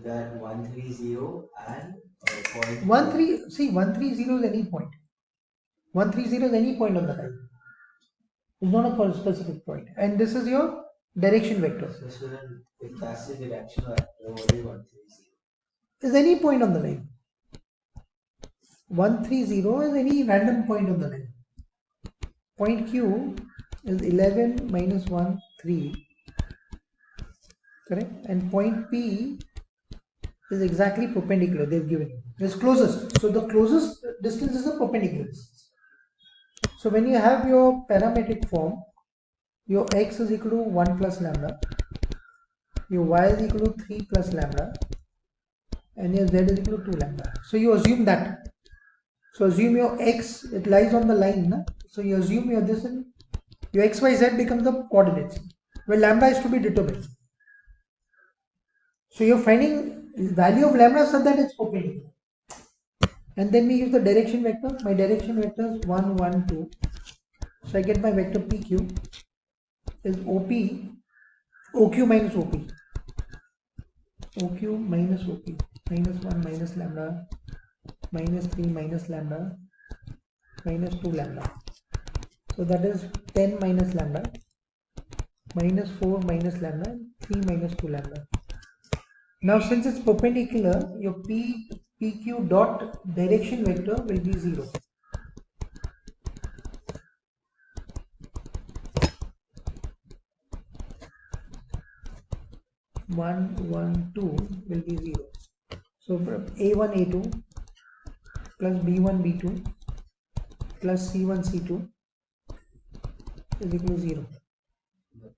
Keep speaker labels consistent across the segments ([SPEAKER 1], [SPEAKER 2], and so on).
[SPEAKER 1] that 130 and point
[SPEAKER 2] 130, see 130 is any point. 130 is any point on the line. It's not a specific point. And this is your direction vector.
[SPEAKER 1] So then, if that's the direction vector, what is 130?
[SPEAKER 2] Is any point on the line. 130 is any random point on the line. Point Q is 11 minus 1, 3. Correct? And point P is exactly perpendicular. They've given you. It's closest. So the closest distance is the perpendicular distance. So when you have your parametric form, your x is equal to 1 plus lambda, your y is equal to 3 plus lambda, and your z is equal to 2 lambda. So you assume that. So assume your x, it lies on the line. Na? So you assume your this and your x, y, z becomes the coordinates, where lambda is to be determined. So you're finding value of lambda so that it's perpendicular. And then we use the direction vector. My direction vector is 1, 1, 2. So I get my vector PQ is OQ minus OP. OQ minus OP. Minus 1 minus lambda. Minus 3 minus lambda. Minus 2 lambda. So that is 10 minus lambda. Minus 4 minus lambda. 3 minus 2 lambda. Now since it's perpendicular, your PQ dot direction vector will be 0. One, 1, 2 will be 0. So A1, A2 plus B1, B2 plus C1, C2 is equal to 0.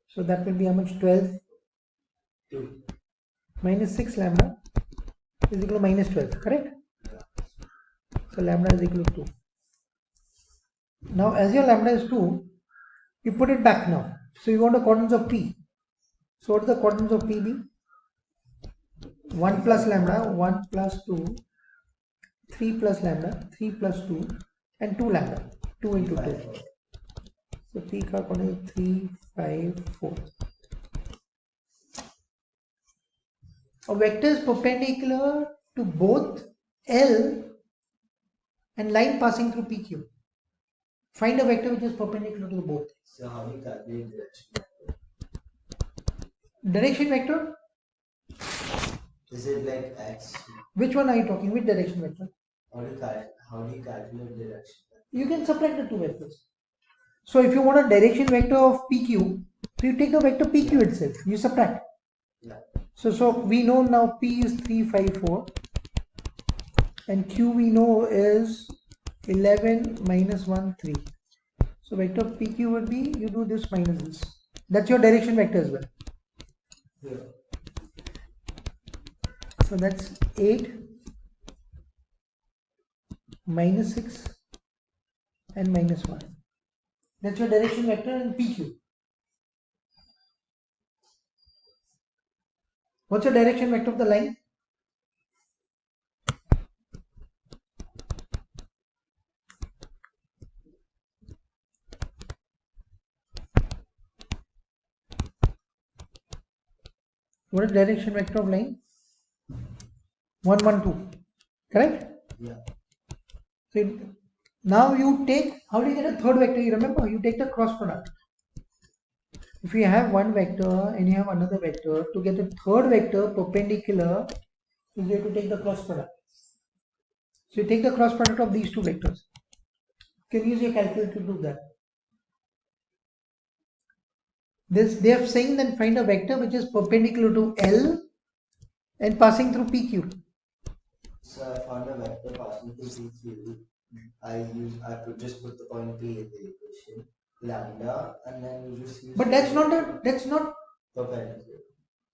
[SPEAKER 2] So that will be how much? 12.
[SPEAKER 1] 2.
[SPEAKER 2] Minus 6 lambda is equal to minus 12, correct? So lambda is equal to 2. Now as your lambda is 2, you put it back now. So you want the coordinates of P. So what is the coordinates of P be? 1 plus lambda, 1 plus 2, 3 plus lambda, 3 plus 2, and 2 lambda, 2 into 2. So P ka coordinate is 3, 5, 4. A vector is perpendicular to both L and line passing through PQ. Find a vector which is perpendicular to both.
[SPEAKER 1] So how do you calculate direction vector?
[SPEAKER 2] Direction vector?
[SPEAKER 1] Is it like x?
[SPEAKER 2] Which one are you talking? Which direction vector?
[SPEAKER 1] How do you calculate direction vector?
[SPEAKER 2] You can subtract the two vectors. So if you want a direction vector of PQ, so you take the vector PQ itself. You subtract.
[SPEAKER 1] Yeah.
[SPEAKER 2] So we know now P is 3, 5, 4. And Q we know is 11 minus 1, 3. So vector PQ would be, you do this minus this. That's your direction vector as well.
[SPEAKER 1] Yeah.
[SPEAKER 2] So that's 8 minus 6 and minus 1. That's your direction vector in PQ. What's your direction vector of the line? What is direction vector of line? 1, 1, 2. Correct?
[SPEAKER 1] Yeah.
[SPEAKER 2] So now you take, how do you get a third vector? You remember, you take the cross product. If you have one vector and you have another vector, to get a third vector perpendicular, you have to take the cross product. So you take the cross product of these two vectors. You can use your calculator to do that. They have saying then find a vector which is perpendicular to L and passing through PQ.
[SPEAKER 1] So I found a vector passing through PQ. I could just put the point P in the equation, lambda, and then you just use.
[SPEAKER 2] But that's not perpendicular.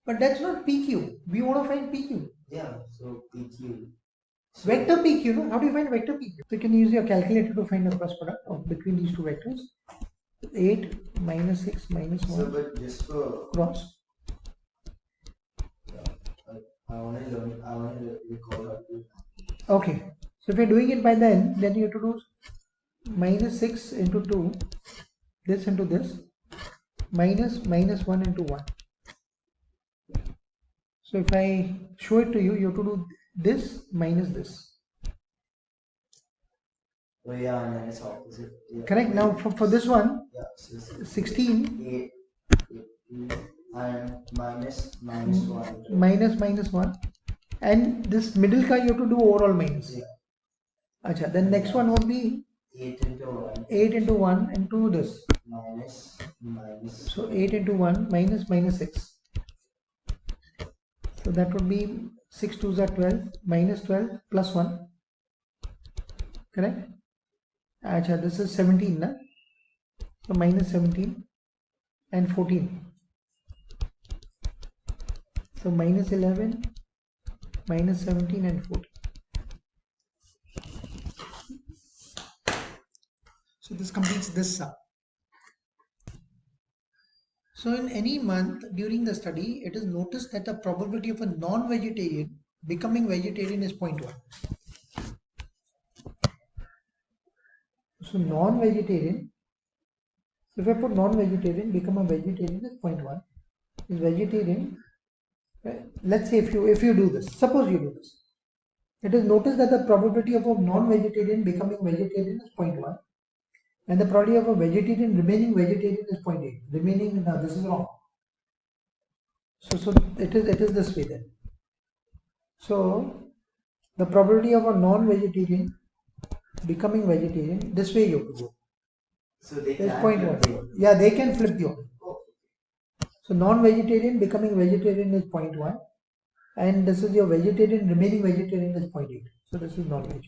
[SPEAKER 2] But that's not PQ. We want to find PQ.
[SPEAKER 1] Yeah, so PQ. So
[SPEAKER 2] vector PQ, no? How do you find vector PQ? So you can use your calculator to find the cross product of between these two vectors. 8 minus 6 minus 1.
[SPEAKER 1] So, but just for
[SPEAKER 2] cross.
[SPEAKER 1] I want to recall how to do it.
[SPEAKER 2] Okay. So if you're doing it by then you have to do minus 6 into 2, this into this, minus 1 into 1. So if I show it to you, you have to do this minus this.
[SPEAKER 1] Oh yeah, and then it's opposite. Yeah.
[SPEAKER 2] Correct.
[SPEAKER 1] Wait.
[SPEAKER 2] Now for this one,
[SPEAKER 1] Yeah, so
[SPEAKER 2] 16
[SPEAKER 1] and minus 1.
[SPEAKER 2] minus 1, and this middle ka you have to do overall minus.
[SPEAKER 1] Yeah.
[SPEAKER 2] Acha, then next one would be
[SPEAKER 1] 8 into 1.
[SPEAKER 2] 8 into 1 and 2 this.
[SPEAKER 1] Minus.
[SPEAKER 2] So 8 into 1 minus 6. So that would be 6 2s are 12, minus 12 plus 1. Correct? Acha, this is 17, na? So minus 17 and 14. So minus 11, minus 17 and 14. So this completes this sum. So in any month during the study, it is noticed that the probability of a non-vegetarian becoming vegetarian is 0.1. So non-vegetarian, so if I put non-vegetarian, become a vegetarian is 0.1. Is vegetarian, let's say if you do this, suppose you do this, it is noticed that the probability of a non-vegetarian becoming vegetarian is 0.1, and the probability of a vegetarian remaining vegetarian is 0.8. Remaining, now this is wrong. So it is this way then. So the probability of a non-vegetarian becoming vegetarian, this way you have to go.
[SPEAKER 1] So they
[SPEAKER 2] Is
[SPEAKER 1] can
[SPEAKER 2] 0.1. Yeah, they can flip the order. So non-vegetarian becoming vegetarian is 0.1, and this is your vegetarian remaining vegetarian is 0.8. So this is non-veg.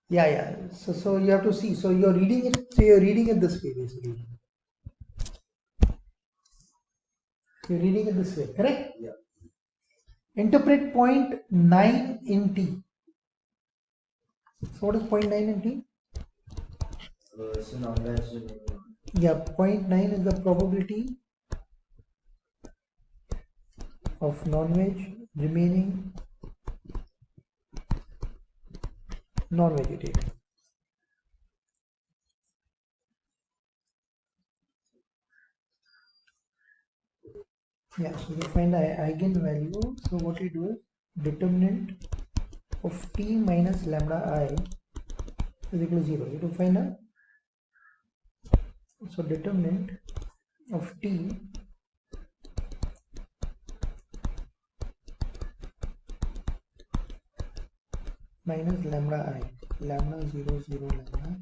[SPEAKER 2] Yeah. So you have to see. So you're reading it. So you're reading it this way basically. You're reading it this way, correct?
[SPEAKER 1] Yeah.
[SPEAKER 2] Interpret 0.9 in T. So what is 0.9 in T?
[SPEAKER 1] So non-veg remaining.
[SPEAKER 2] Yeah, 0.9 is the probability of non-veg remaining non-vegetarian. Yeah, so we find the eigenvalue. So what we do is determinant of t minus lambda I is equal to 0. You have to find a, so determinant of t minus lambda I, lambda 0 0 lambda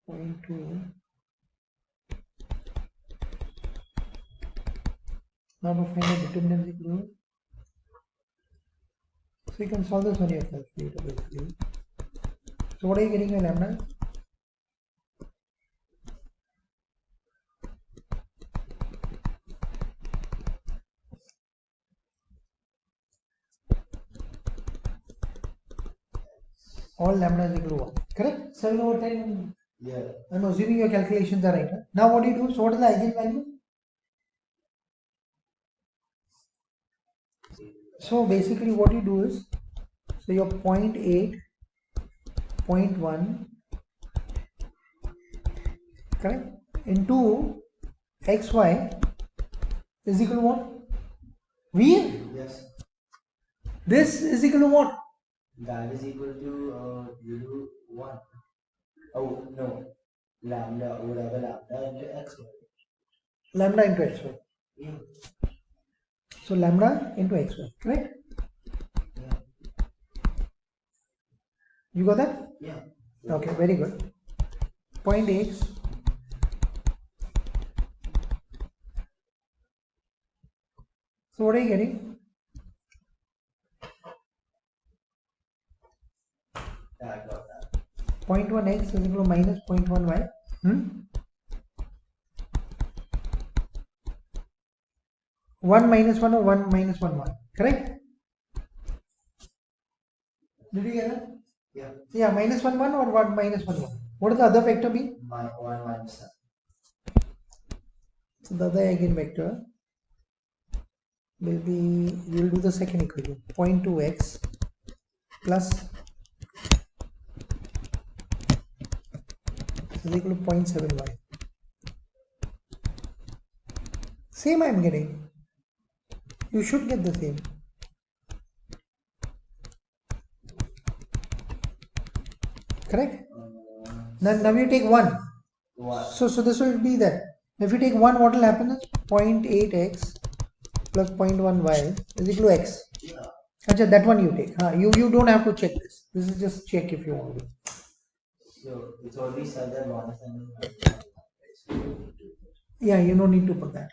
[SPEAKER 2] 0.2. Now to find the determinant is equal to, so you can solve this on your calculator basically. So what are you getting a lambda? All lambda is equal to 1. Correct? 7 over 10.
[SPEAKER 1] Yeah.
[SPEAKER 2] I'm assuming your calculations are right. Huh? Now what do you do? So what is the eigenvalue? So basically what you do is, so your 0.8, 0.1, correct, into xy is equal to what? V?
[SPEAKER 1] Yes.
[SPEAKER 2] This is equal to what?
[SPEAKER 1] That is equal to you do 1. Oh no. Lambda, whatever lambda into x.
[SPEAKER 2] Lambda into xy.
[SPEAKER 1] Yeah.
[SPEAKER 2] So lambda into xy, correct?
[SPEAKER 1] Yeah.
[SPEAKER 2] You got that?
[SPEAKER 1] Yeah.
[SPEAKER 2] Okay, very good. 0.8. So what are you getting?
[SPEAKER 1] Yeah, I got that.
[SPEAKER 2] 0.1x is equal to minus 0.1y. 1 minus 1 or 1 minus 1 1. Correct? Did you get that?
[SPEAKER 1] Yeah.
[SPEAKER 2] Yeah, minus 1 1 or 1 minus 1 1. What does the other vector be?
[SPEAKER 1] 1 minus 7.
[SPEAKER 2] So the other eigenvector will be, we will do the second equation. 0.2x plus is equal to 0.7y. Same I am getting. You should get the same. Correct? Now you take 1. So this will be that. If you take 1, what will happen is 0.8x plus 0.1y is equal to x.
[SPEAKER 1] Yeah.
[SPEAKER 2] Achha, that one you take. You don't have to check this. This is just check if you want to.
[SPEAKER 1] So it's already said that one is
[SPEAKER 2] Yeah, you don't need to put that.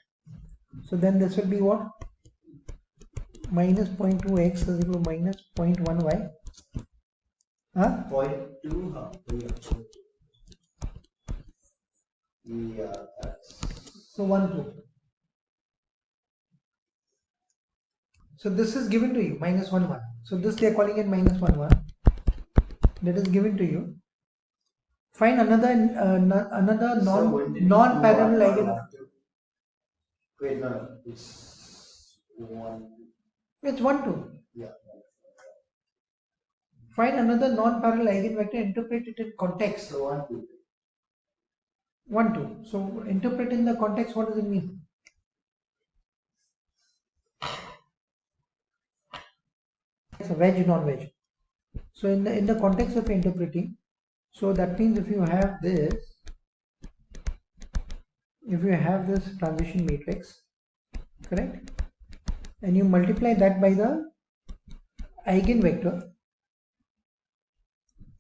[SPEAKER 2] So then this will be what? Minus 0.2x is equal to minus 0.1y. Huh?
[SPEAKER 1] 0.2, huh? Yeah, that's.
[SPEAKER 2] So 1, 2. So this is given to you, minus 1, 1. So this they are calling it minus 1, 1. That is given to you. Find another non-parallel eigen.
[SPEAKER 1] Wait, no, it's 1.
[SPEAKER 2] It's 1, 2.
[SPEAKER 1] Yeah.
[SPEAKER 2] Find another non-parallel eigenvector, interpret it in context.
[SPEAKER 1] So 1, 2.
[SPEAKER 2] 1, 2. So interpret in the context, what does it mean? It's a wedge, non-wedge. So in the context of interpreting, so that means if you have this transition matrix, correct, and you multiply that by the eigenvector,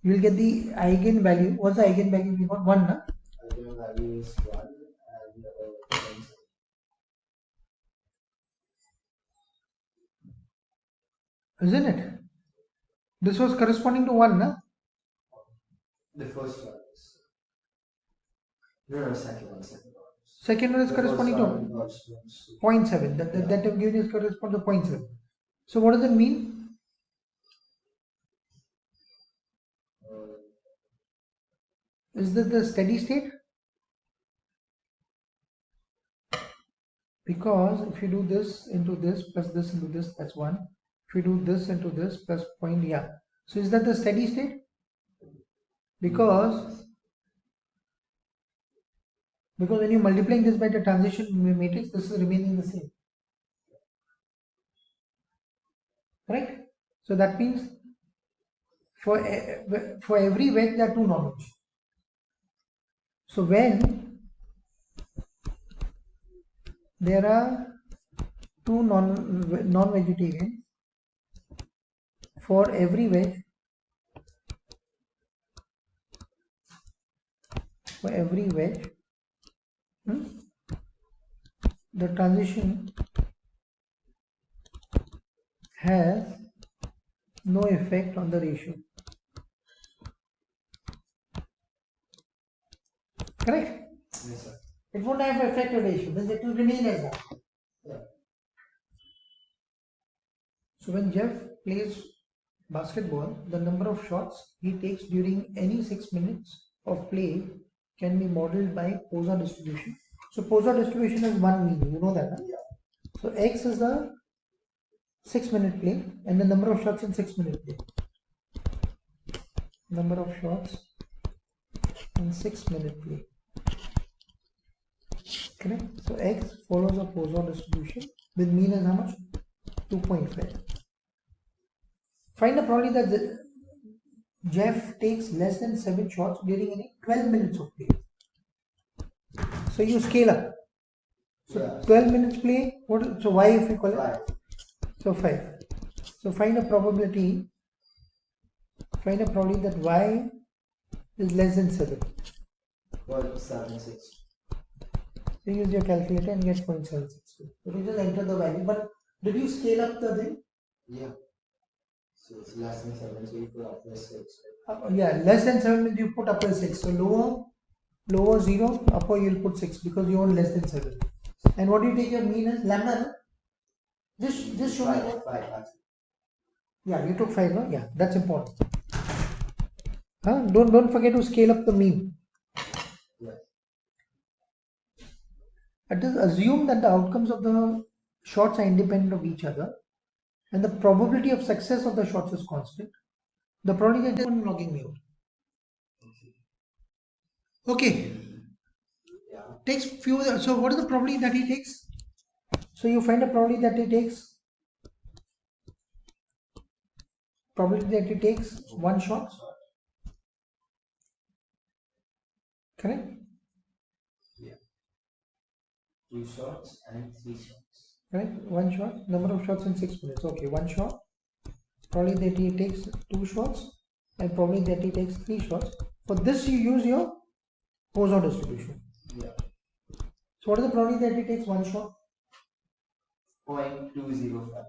[SPEAKER 2] you will get the eigenvalue. What's the eigenvalue we got? 1, na?
[SPEAKER 1] Eigenvalue is 1 and
[SPEAKER 2] Isn't it? This was corresponding to 1, na?
[SPEAKER 1] the first one is. No, second one.
[SPEAKER 2] Second one is
[SPEAKER 1] The
[SPEAKER 2] corresponding
[SPEAKER 1] first
[SPEAKER 2] to
[SPEAKER 1] one corresponds to
[SPEAKER 2] 0.7. That have given is correspond to 0.7. So what does it mean? Is this the steady state? Because if you do this into this plus this into this, that's 1. If you do this into this plus point, yeah. So is that the steady state? Because when you're multiplying this by the transition matrix, this is remaining the same. Right? So that means for every wedge there are 2 non-wedge. So when there are 2 non-vegetarians, for every wedge, the transition has no effect on the ratio. Correct?
[SPEAKER 1] Yes, sir.
[SPEAKER 2] It won't have effect on ratio, then it will remain as that.
[SPEAKER 1] Yeah.
[SPEAKER 2] So when Jeff plays basketball, the number of shots he takes during any 6 minutes of play can be modeled by Poisson distribution. So Poisson distribution is one mean, you know that, huh?
[SPEAKER 1] Yeah.
[SPEAKER 2] So X is the 6-minute play and the number of shots in 6-minute play. Number of shots in 6-minute play. Correct? So X follows a Poisson distribution with mean as how much? 2.5. Find the probability that Jeff takes less than 7 shots during any 12 minutes of play. So you scale up. So
[SPEAKER 1] Yeah.
[SPEAKER 2] 12 minutes play, so y if you call it?
[SPEAKER 1] 5.
[SPEAKER 2] So 5. So find a probability that y is less than 7.
[SPEAKER 1] 0.76.
[SPEAKER 2] So use your calculator and get 0.76. So you just enter the value. But did you scale up the thing?
[SPEAKER 1] Yeah. So it's less than 7, so you put up the 6.
[SPEAKER 2] Yeah, less than 7 means you put upper 6. So lower 0, upper you'll put 6 because you want less than 7. And what do you take your mean as? Lambda, no? Just show me what.
[SPEAKER 1] 5.
[SPEAKER 2] Yeah, you took 5, no? Yeah, that's important. Don't forget to scale up the mean.
[SPEAKER 1] Yeah.
[SPEAKER 2] It is assume that the outcomes of the shots are independent of each other and the probability of success of the shots is constant. The probability that one logging me out. Okay.
[SPEAKER 1] Yeah.
[SPEAKER 2] Takes few. So what is the probability that he takes? So you find a probability that he takes. Probability that he takes one shot. Correct?
[SPEAKER 1] Yeah. 2 shots and 3 shots.
[SPEAKER 2] Correct? One shot. Number of shots in 6 minutes. Okay, one shot. Probably that he takes 2 shots and probably that he takes 3 shots. For this you use your Poisson distribution.
[SPEAKER 1] Yeah.
[SPEAKER 2] So what is the probability that he takes one shot?
[SPEAKER 1] 0.205.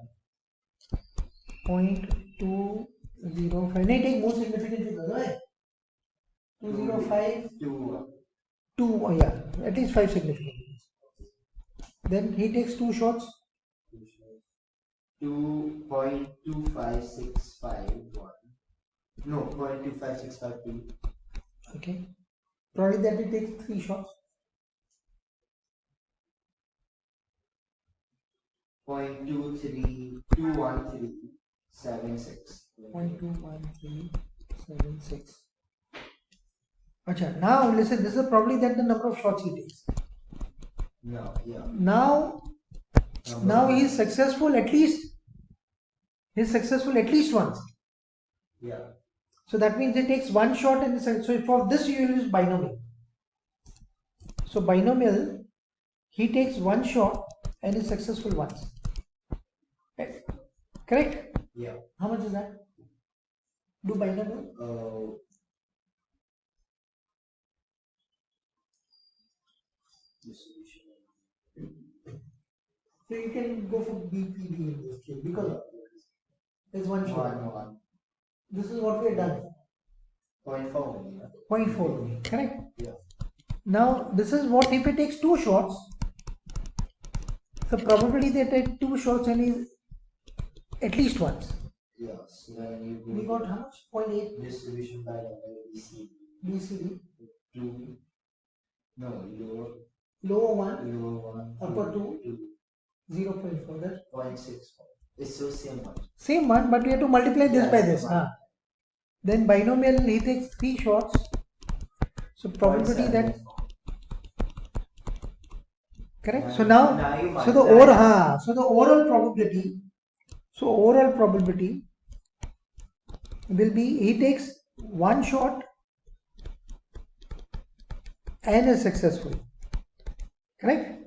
[SPEAKER 2] 0.205. They take more significant figures, right? 205. 2, oh yeah, at least 5 significant figures. Then he takes 2 shots.
[SPEAKER 1] 2.25651. No, 0.25652.
[SPEAKER 2] Okay. Probably that he takes 3 shots.
[SPEAKER 1] 0.2321376.
[SPEAKER 2] 0.21376. Acha, now listen, this is probably that the number of shots he takes.
[SPEAKER 1] No, yeah.
[SPEAKER 2] Now he is successful at least. He is successful at least once.
[SPEAKER 1] Yeah.
[SPEAKER 2] So that means he takes one shot and so for this you will use binomial. So binomial, he takes one shot and is successful once. Correct?
[SPEAKER 1] Yeah.
[SPEAKER 2] How much is that? Do binomial? So you can go for BPB in this case because there's one shot.
[SPEAKER 1] One.
[SPEAKER 2] This is what we have done.
[SPEAKER 1] 0.4 only.
[SPEAKER 2] 0.4 only. Correct?
[SPEAKER 1] Yeah.
[SPEAKER 2] Now this is what if he takes 2 shots. The probability that he takes 2 shots and is at least once.
[SPEAKER 1] Yes. Then you
[SPEAKER 2] We got how much? 0.8
[SPEAKER 1] distribution by BCD.
[SPEAKER 2] BCD.
[SPEAKER 1] 2. No,
[SPEAKER 2] Lower 1.
[SPEAKER 1] lower 1.
[SPEAKER 2] Upper 2. 0.4. That's
[SPEAKER 1] 0.64. It's so same one.
[SPEAKER 2] same one, but we have to multiply this by this.
[SPEAKER 1] One.
[SPEAKER 2] Then binomial he takes 3 shots. So probability that correct. So now so the overall probability will be he takes one shot and is successful. Correct?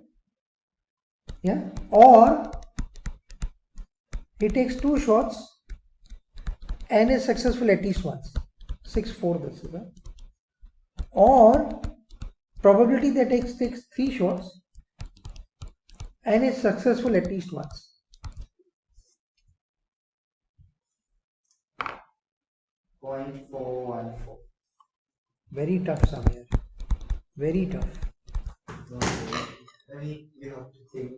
[SPEAKER 2] Yeah. Or he takes 2 shots and is successful at least once. 6-4 this is. Or probability that takes 3 shots and is successful at least once.
[SPEAKER 1] .414.
[SPEAKER 2] Very tough, Samir. Very tough.
[SPEAKER 1] I mean, you have to think.